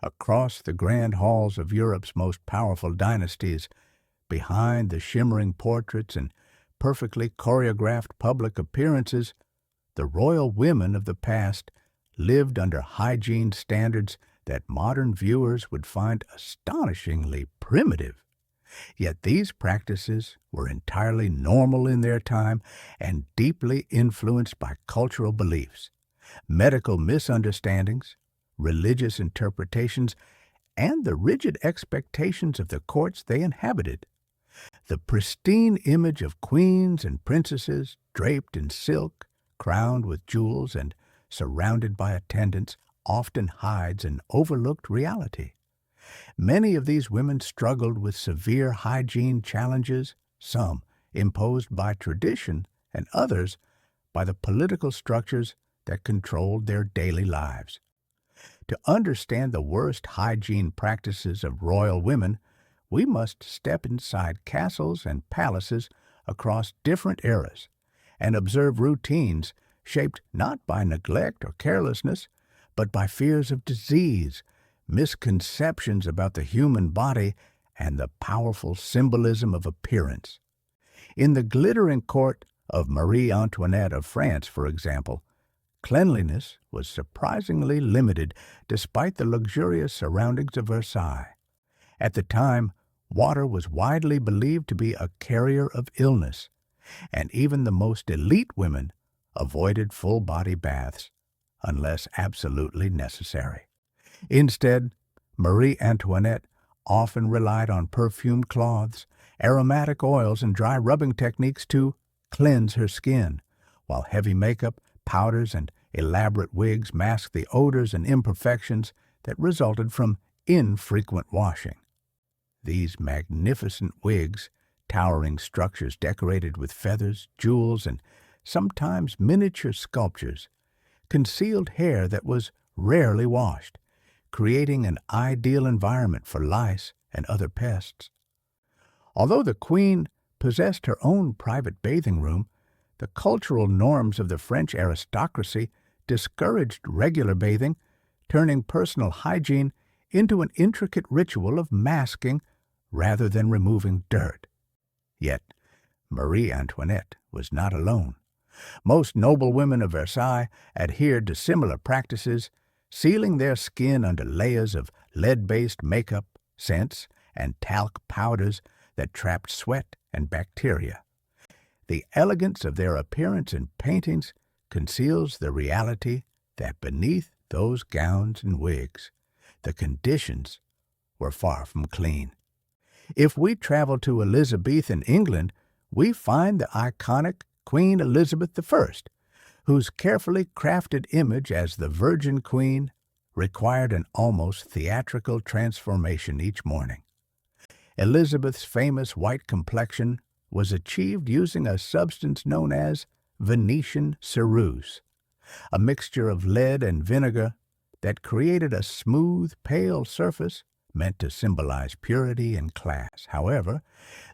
Across the grand halls of Europe's most powerful dynasties, behind the shimmering portraits and perfectly choreographed public appearances, the royal women of the past lived under hygiene standards that modern viewers would find astonishingly primitive. Yet these practices were entirely normal in their time and deeply influenced by cultural beliefs, medical misunderstandings, religious interpretations, and the rigid expectations of the courts they inhabited. The pristine image of queens and princesses, draped in silk, crowned with jewels, and surrounded by attendants, often hides an overlooked reality. Many of these women struggled with severe hygiene challenges, some imposed by tradition and others by the political structures that controlled their daily lives. To understand the worst hygiene practices of royal women, we must step inside castles and palaces across different eras and observe routines shaped not by neglect or carelessness, but by fears of disease, misconceptions about the human body, and the powerful symbolism of appearance. In the glittering court of Marie Antoinette of France, for example, cleanliness was surprisingly limited despite the luxurious surroundings of Versailles. At the time, water was widely believed to be a carrier of illness, and even the most elite women avoided full-body baths unless absolutely necessary. Instead, Marie Antoinette often relied on perfumed cloths, aromatic oils, and dry rubbing techniques to cleanse her skin, while heavy makeup, powders, and elaborate wigs masked the odors and imperfections that resulted from infrequent washing. These magnificent wigs, towering structures decorated with feathers, jewels, and sometimes miniature sculptures, concealed hair that was rarely washed, creating an ideal environment for lice and other pests. Although the queen possessed her own private bathing room, the cultural norms of the French aristocracy discouraged regular bathing, turning personal hygiene into an intricate ritual of masking rather than removing dirt. Yet, Marie Antoinette was not alone. Most noble women of Versailles adhered to similar practices, sealing their skin under layers of lead-based makeup, scents, and talc powders that trapped sweat and bacteria. The elegance of their appearance in paintings conceals the reality that beneath those gowns and wigs, the conditions were far from clean. If we travel to Elizabethan England, we find the iconic Queen Elizabeth I, whose carefully crafted image as the Virgin Queen required an almost theatrical transformation each morning. Elizabeth's famous white complexion was achieved using a substance known as Venetian ceruse, a mixture of lead and vinegar that created a smooth, pale surface meant to symbolize purity and class. However,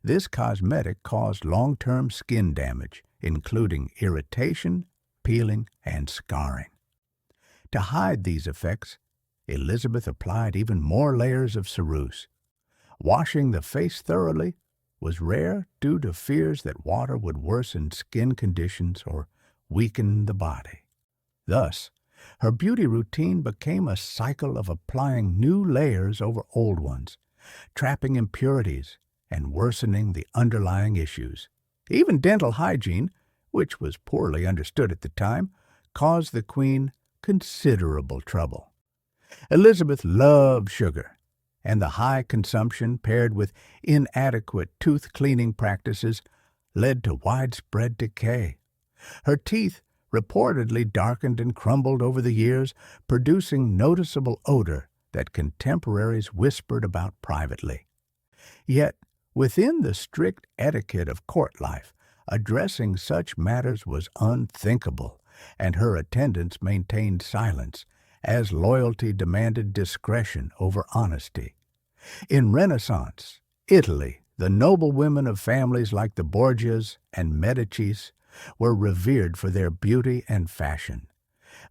this cosmetic caused long-term skin damage, including irritation, peeling, and scarring. To hide these effects, Elizabeth applied even more layers of ceruse. Washing the face thoroughly was rare due to fears that water would worsen skin conditions or weaken the body. Thus, her beauty routine became a cycle of applying new layers over old ones, trapping impurities and worsening the underlying issues. Even dental hygiene, which was poorly understood at the time, caused the queen considerable trouble. Elizabeth loved sugar, and the high consumption paired with inadequate tooth-cleaning practices led to widespread decay. Her teeth reportedly darkened and crumbled over the years, producing noticeable odor that contemporaries whispered about privately. Yet, within the strict etiquette of court life, addressing such matters was unthinkable, and her attendants maintained silence, as loyalty demanded discretion over honesty. In Renaissance Italy, the noble women of families like the Borgias and Medicis were revered for their beauty and fashion.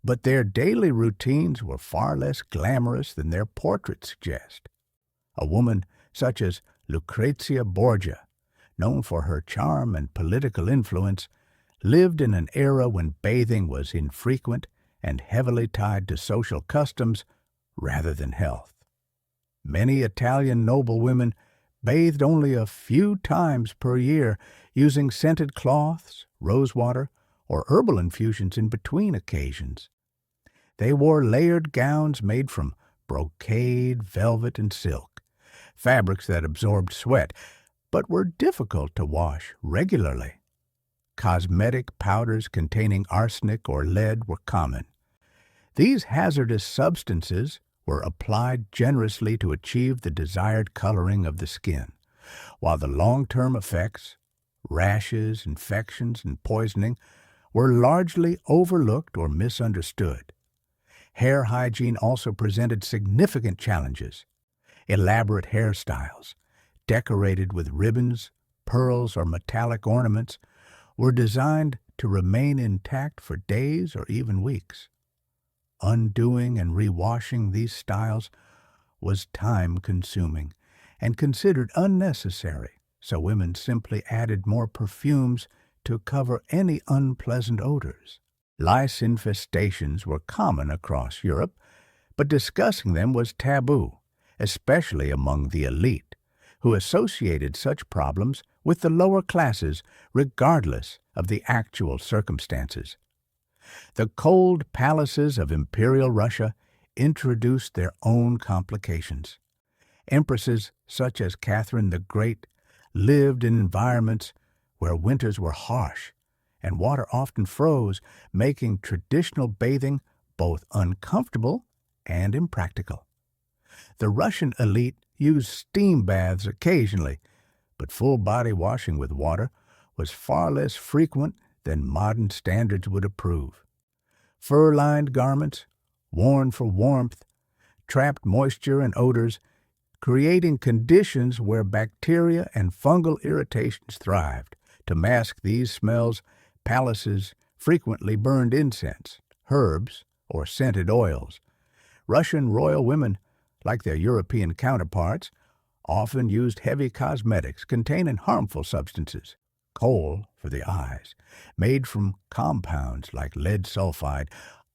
But their daily routines were far less glamorous than their portraits suggest. A woman such as Lucrezia Borgia, known for her charm and political influence, lived in an era when bathing was infrequent and heavily tied to social customs rather than health. Many Italian noblewomen bathed only a few times per year, using scented cloths, rosewater, or herbal infusions in between occasions. They wore layered gowns made from brocade, velvet, and silk, fabrics that absorbed sweat, but were difficult to wash regularly. Cosmetic powders containing arsenic or lead were common. These hazardous substances were applied generously to achieve the desired coloring of the skin, while the long-term effects, rashes, infections, and poisoning, were largely overlooked or misunderstood. Hair hygiene also presented significant challenges. Elaborate hairstyles, decorated with ribbons, pearls, or metallic ornaments, were designed to remain intact for days or even weeks. Undoing and rewashing these styles was time-consuming and considered unnecessary, so women simply added more perfumes to cover any unpleasant odors. Lice infestations were common across Europe, but discussing them was taboo, especially among the elite, who associated such problems with the lower classes regardless of the actual circumstances. The cold palaces of Imperial Russia introduced their own complications. Empresses such as Catherine the Great lived in environments where winters were harsh and water often froze, making traditional bathing both uncomfortable and impractical. The Russian elite used steam baths occasionally, but full-body washing with water was far less frequent than modern standards would approve. Fur-lined garments, worn for warmth, trapped moisture and odors, creating conditions where bacteria and fungal irritations thrived. To mask these smells, palaces frequently burned incense, herbs, or scented oils. Russian royal women, like their European counterparts, often used heavy cosmetics containing harmful substances. Kohl, for the eyes, made from compounds like lead sulfide,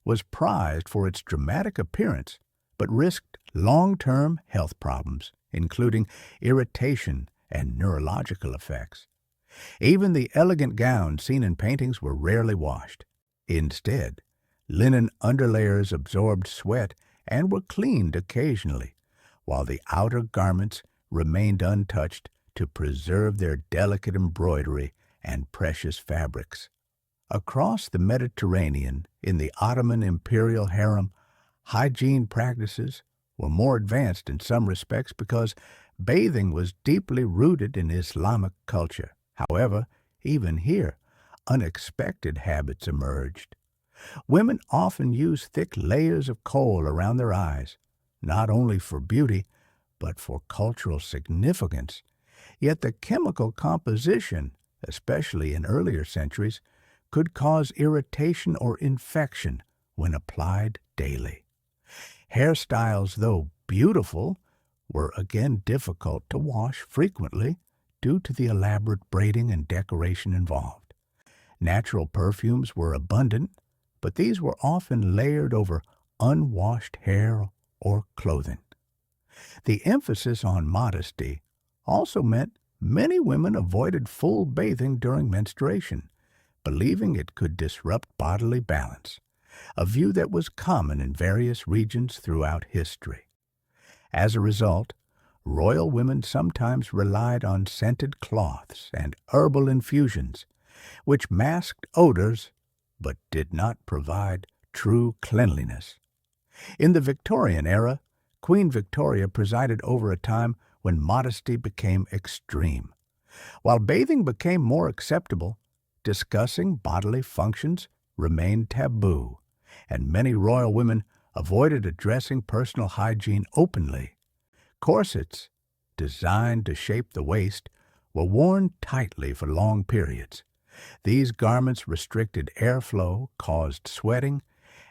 was prized for its dramatic appearance, but risked long-term health problems, including irritation and neurological effects. Even the elegant gowns seen in paintings were rarely washed. Instead, linen underlayers absorbed sweat and were cleaned occasionally, while the outer garments remained untouched to preserve their delicate embroidery and precious fabrics. Across the Mediterranean, in the Ottoman imperial harem, hygiene practices were more advanced in some respects because bathing was deeply rooted in Islamic culture. However, even here, unexpected habits emerged. Women often used thick layers of kohl around their eyes, not only for beauty, but for cultural significance. Yet the chemical composition, especially in earlier centuries, could cause irritation or infection when applied daily. Hairstyles, though beautiful, were again difficult to wash frequently due to the elaborate braiding and decoration involved. Natural perfumes were abundant, but these were often layered over unwashed hair or clothing. The emphasis on modesty also meant many women avoided full bathing during menstruation, believing it could disrupt bodily balance, a view that was common in various regions throughout history. As a result, royal women sometimes relied on scented cloths and herbal infusions, which masked odors but did not provide true cleanliness. In the Victorian era, Queen Victoria presided over a time when modesty became extreme. While bathing became more acceptable, discussing bodily functions remained taboo, and many royal women avoided addressing personal hygiene openly. Corsets, designed to shape the waist, were worn tightly for long periods. These garments restricted airflow, caused sweating,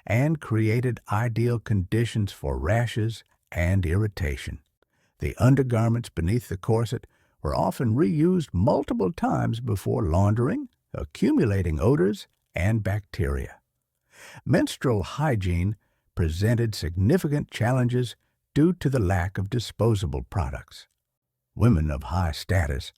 and created ideal conditions for rashes and irritation. The undergarments beneath the corset were often reused multiple times before laundering, accumulating odors and bacteria. Menstrual hygiene presented significant challenges due to the lack of disposable products. Women of high status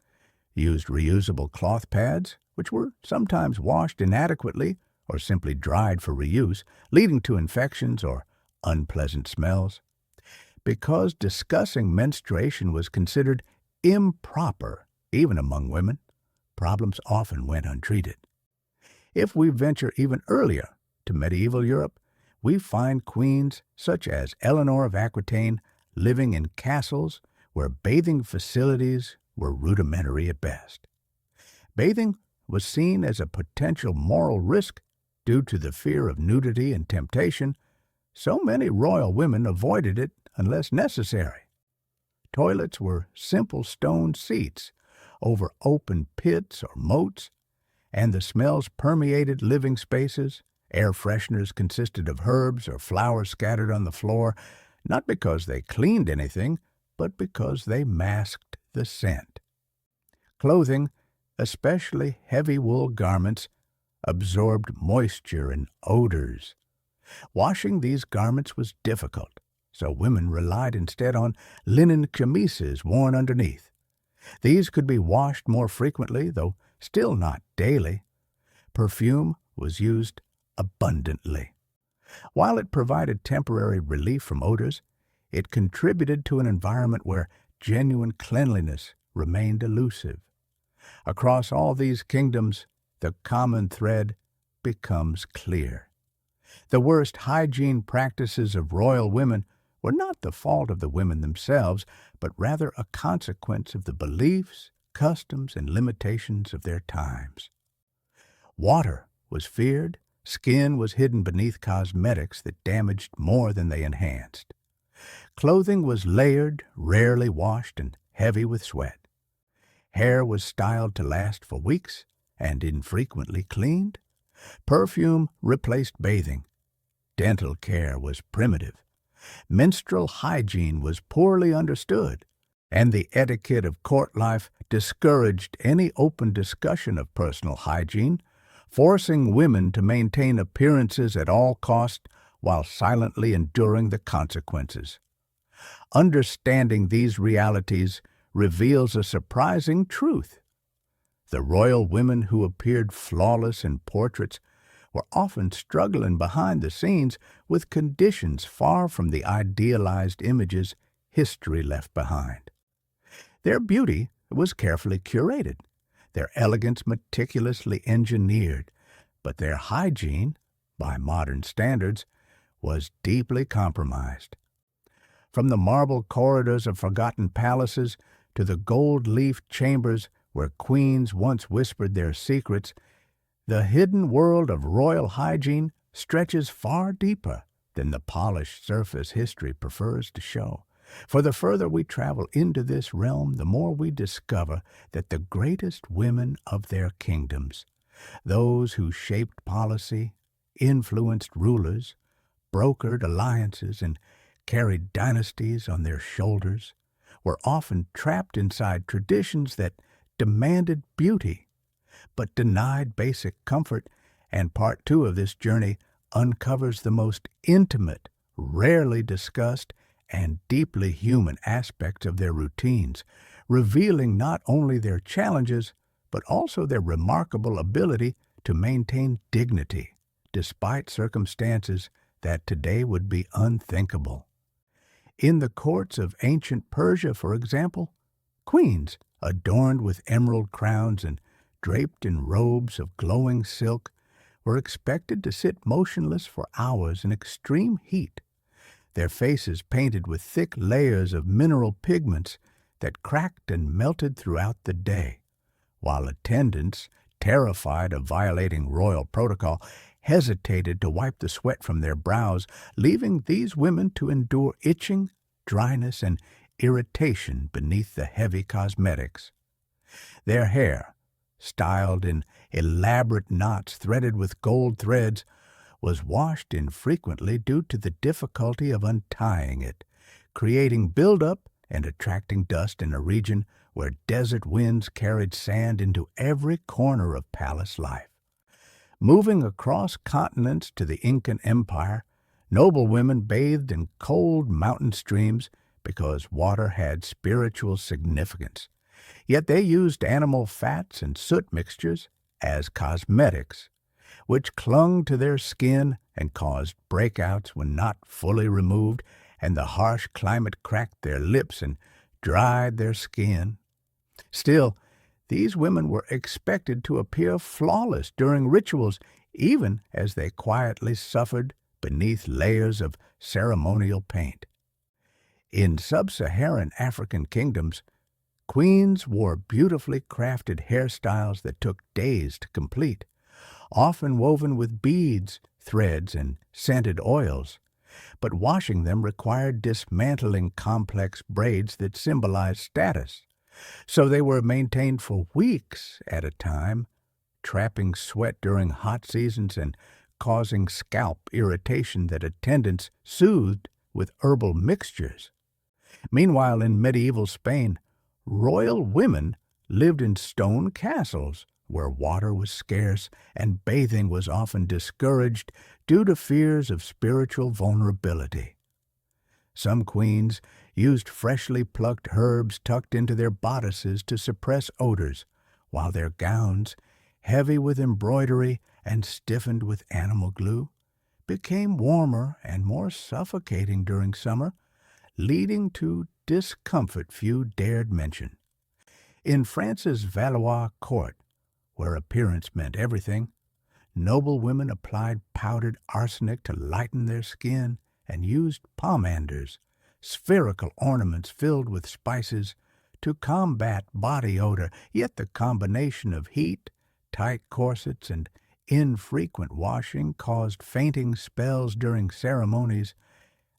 used reusable cloth pads, which were sometimes washed inadequately or simply dried for reuse, leading to infections or unpleasant smells. Because discussing menstruation was considered improper, even among women, problems often went untreated. If we venture even earlier to medieval Europe, we find queens such as Eleanor of Aquitaine living in castles where bathing facilities were rudimentary at best. Bathing was seen as a potential moral risk due to the fear of nudity and temptation, so many royal women avoided it unless necessary. Toilets were simple stone seats over open pits or moats, and the smells permeated living spaces. Air fresheners consisted of herbs or flowers scattered on the floor, not because they cleaned anything, but because they masked the scent. Clothing, especially heavy wool garments, absorbed moisture and odors. Washing these garments was difficult, so women relied instead on linen chemises worn underneath. These could be washed more frequently, though still not daily. Perfume was used abundantly. While it provided temporary relief from odors, it contributed to an environment where genuine cleanliness remained elusive. Across all these kingdoms, the common thread becomes clear. The worst hygiene practices of royal women were not the fault of the women themselves, but rather a consequence of the beliefs, customs, and limitations of their times. Water was feared, skin was hidden beneath cosmetics that damaged more than they enhanced. Clothing was layered, rarely washed, and heavy with sweat. Hair was styled to last for weeks and infrequently cleaned. Perfume replaced bathing. Dental care was primitive. Menstrual hygiene was poorly understood, and the etiquette of court life discouraged any open discussion of personal hygiene, forcing women to maintain appearances at all cost while silently enduring the consequences. Understanding these realities reveals a surprising truth. The royal women who appeared flawless in portraits were often struggling behind the scenes with conditions far from the idealized images history left behind. Their beauty was carefully curated, their elegance meticulously engineered, but their hygiene, by modern standards, was deeply compromised. From the marble corridors of forgotten palaces to the gold-leafed chambers where queens once whispered their secrets, the hidden world of royal hygiene stretches far deeper than the polished surface history prefers to show. For the further we travel into this realm, the more we discover that the greatest women of their kingdoms, those who shaped policy, influenced rulers, brokered alliances, and carried dynasties on their shoulders, were often trapped inside traditions that demanded beauty, but denied basic comfort, and part 2 of this journey uncovers the most intimate, rarely discussed, and deeply human aspects of their routines, revealing not only their challenges, but also their remarkable ability to maintain dignity, despite circumstances that today would be unthinkable. In the courts of ancient Persia, for example, queens, adorned with emerald crowns and draped in robes of glowing silk, were expected to sit motionless for hours in extreme heat, their faces painted with thick layers of mineral pigments that cracked and melted throughout the day, while attendants, terrified of violating royal protocol, hesitated to wipe the sweat from their brows, leaving these women to endure itching, dryness, and irritation beneath the heavy cosmetics. Their hair, styled in elaborate knots threaded with gold threads, was washed infrequently due to the difficulty of untying it, creating buildup and attracting dust in a region where desert winds carried sand into every corner of palace life. Moving across continents to the Incan Empire, noble women bathed in cold mountain streams because water had spiritual significance. Yet they used animal fats and soot mixtures as cosmetics, which clung to their skin and caused breakouts when not fully removed, and the harsh climate cracked their lips and dried their skin. Still, these women were expected to appear flawless during rituals, even as they quietly suffered beneath layers of ceremonial paint. In sub-Saharan African kingdoms, queens wore beautifully crafted hairstyles that took days to complete, often woven with beads, threads, and scented oils. But washing them required dismantling complex braids that symbolized status. So they were maintained for weeks at a time, trapping sweat during hot seasons and causing scalp irritation that attendants soothed with herbal mixtures. Meanwhile, in medieval Spain, royal women lived in stone castles where water was scarce and bathing was often discouraged due to fears of spiritual vulnerability. Some queens used freshly plucked herbs tucked into their bodices to suppress odors, while their gowns, heavy with embroidery and stiffened with animal glue, became warmer and more suffocating during summer, leading to discomfort few dared mention. In France's Valois court, where appearance meant everything, noble women applied powdered arsenic to lighten their skin and used pomanders, spherical ornaments filled with spices, to combat body odor. Yet the combination of heat, tight corsets, and infrequent washing caused fainting spells during ceremonies,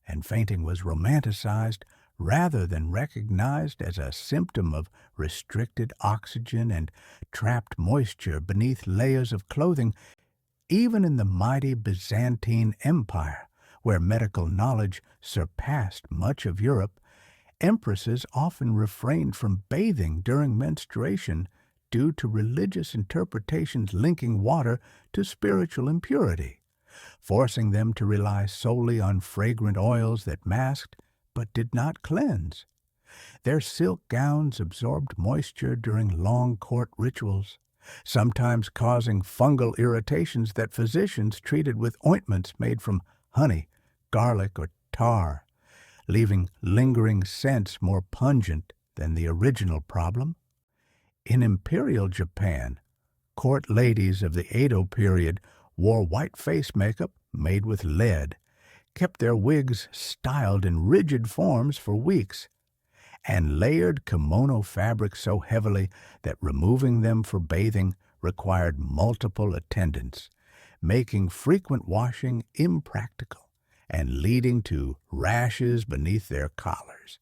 and fainting was romanticized rather than recognized as a symptom of restricted oxygen and trapped moisture beneath layers of clothing. Even in the mighty Byzantine Empire, where medical knowledge surpassed much of Europe, empresses often refrained from bathing during menstruation due to religious interpretations linking water to spiritual impurity, forcing them to rely solely on fragrant oils that masked but did not cleanse. Their silk gowns absorbed moisture during long court rituals, sometimes causing fungal irritations that physicians treated with ointments made from honey, garlic, or tar, leaving lingering scents more pungent than the original problem. In imperial Japan, court ladies of the Edo period wore white face makeup made with lead, kept their wigs styled in rigid forms for weeks, and layered kimono fabric so heavily that removing them for bathing required multiple attendants, making frequent washing impractical and leading to rashes beneath their collars,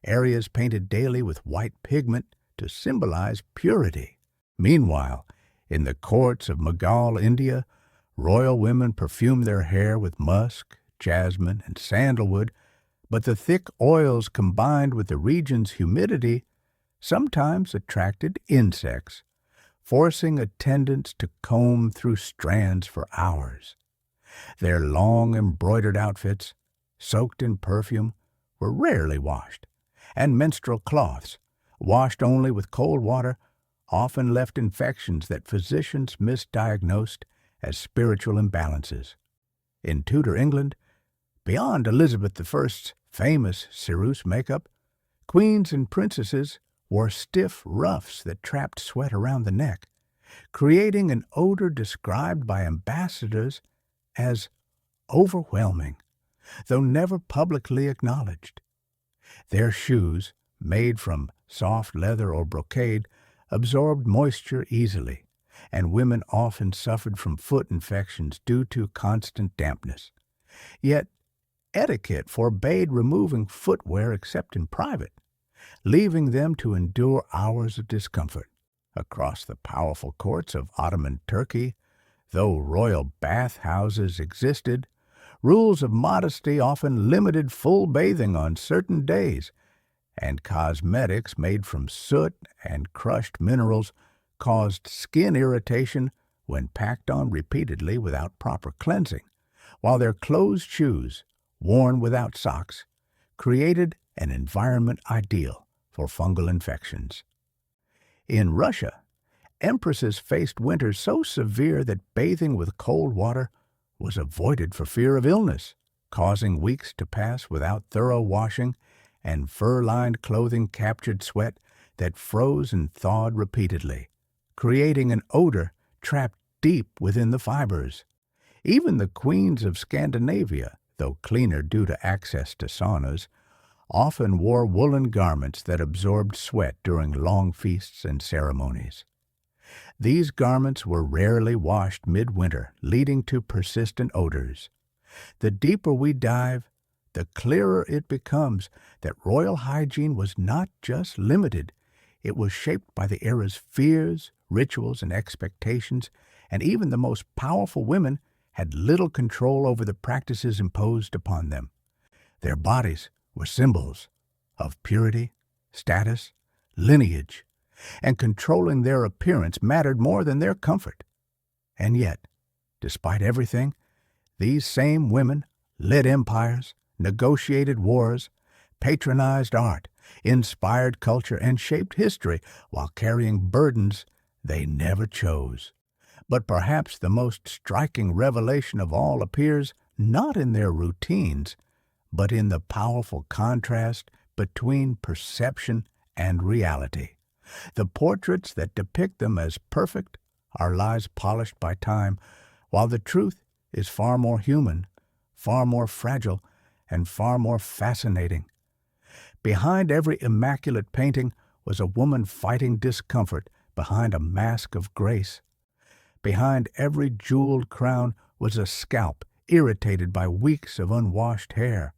areas painted daily with white pigment to symbolize purity. Meanwhile, in the courts of Mughal India, royal women perfumed their hair with musk, jasmine, and sandalwood, but the thick oils combined with the region's humidity sometimes attracted insects, forcing attendants to comb through strands for hours. Their long embroidered outfits, soaked in perfume, were rarely washed, and menstrual cloths, washed only with cold water, often left infections that physicians misdiagnosed as spiritual imbalances. In Tudor England, beyond Elizabeth I's famous ceruse makeup, queens and princesses wore stiff ruffs that trapped sweat around the neck, creating an odor described by ambassadors as overwhelming, though never publicly acknowledged. Their shoes, made from soft leather or brocade, absorbed moisture easily, and women often suffered from foot infections due to constant dampness. Yet, etiquette forbade removing footwear except in private, leaving them to endure hours of discomfort. Across the powerful courts of Ottoman Turkey, Though royal bathhouses existed, rules of modesty often limited full bathing on certain days, and cosmetics made from soot and crushed minerals caused skin irritation when packed on repeatedly without proper cleansing, while their closed shoes, worn without socks, created an environment ideal for fungal infections. In Russia, empresses faced winters so severe that bathing with cold water was avoided for fear of illness, causing weeks to pass without thorough washing, and fur-lined clothing captured sweat that froze and thawed repeatedly, creating an odor trapped deep within the fibers. Even the queens of Scandinavia, though cleaner due to access to saunas, often wore woolen garments that absorbed sweat during long feasts and ceremonies. These garments were rarely washed midwinter, leading to persistent odors. The deeper we dive, the clearer it becomes that royal hygiene was not just limited. It was shaped by the era's fears, rituals, and expectations, and even the most powerful women had little control over the practices imposed upon them. Their bodies were symbols of purity, status, lineage, and controlling their appearance mattered more than their comfort. And yet, despite everything, these same women led empires, negotiated wars, patronized art, inspired culture, and shaped history while carrying burdens they never chose. But perhaps the most striking revelation of all appears not in their routines, but in the powerful contrast between perception and reality. The portraits that depict them as perfect are lies polished by time, while the truth is far more human, far more fragile, and far more fascinating. Behind every immaculate painting was a woman fighting discomfort behind a mask of grace. Behind every jeweled crown was a scalp irritated by weeks of unwashed hair.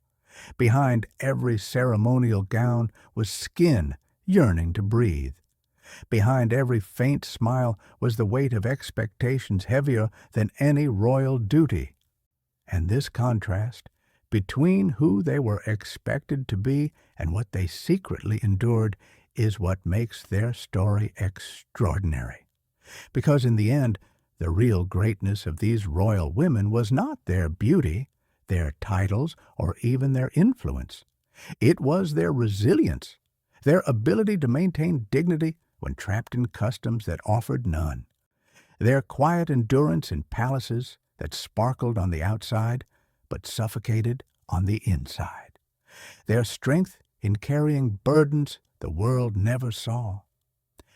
Behind every ceremonial gown was skin yearning to breathe. Behind every faint smile was the weight of expectations heavier than any royal duty. And this contrast between who they were expected to be and what they secretly endured is what makes their story extraordinary. Because in the end, the real greatness of these royal women was not their beauty, their titles, or even their influence. It was their resilience, their ability to maintain dignity when trapped in customs that offered none, their quiet endurance in palaces that sparkled on the outside but suffocated on the inside, their strength in carrying burdens the world never saw.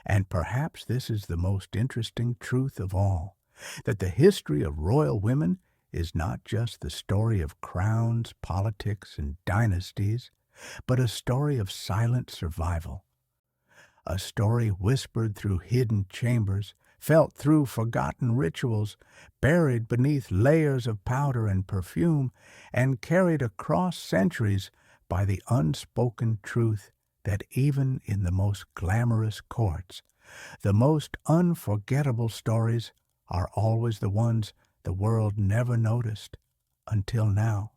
And perhaps this is the most interesting truth of all, that the history of royal women is not just the story of crowns, politics, and dynasties, but a story of silent survival. A story whispered through hidden chambers, felt through forgotten rituals, buried beneath layers of powder and perfume, and carried across centuries by the unspoken truth that even in the most glamorous courts, the most unforgettable stories are always the ones the world never noticed until now.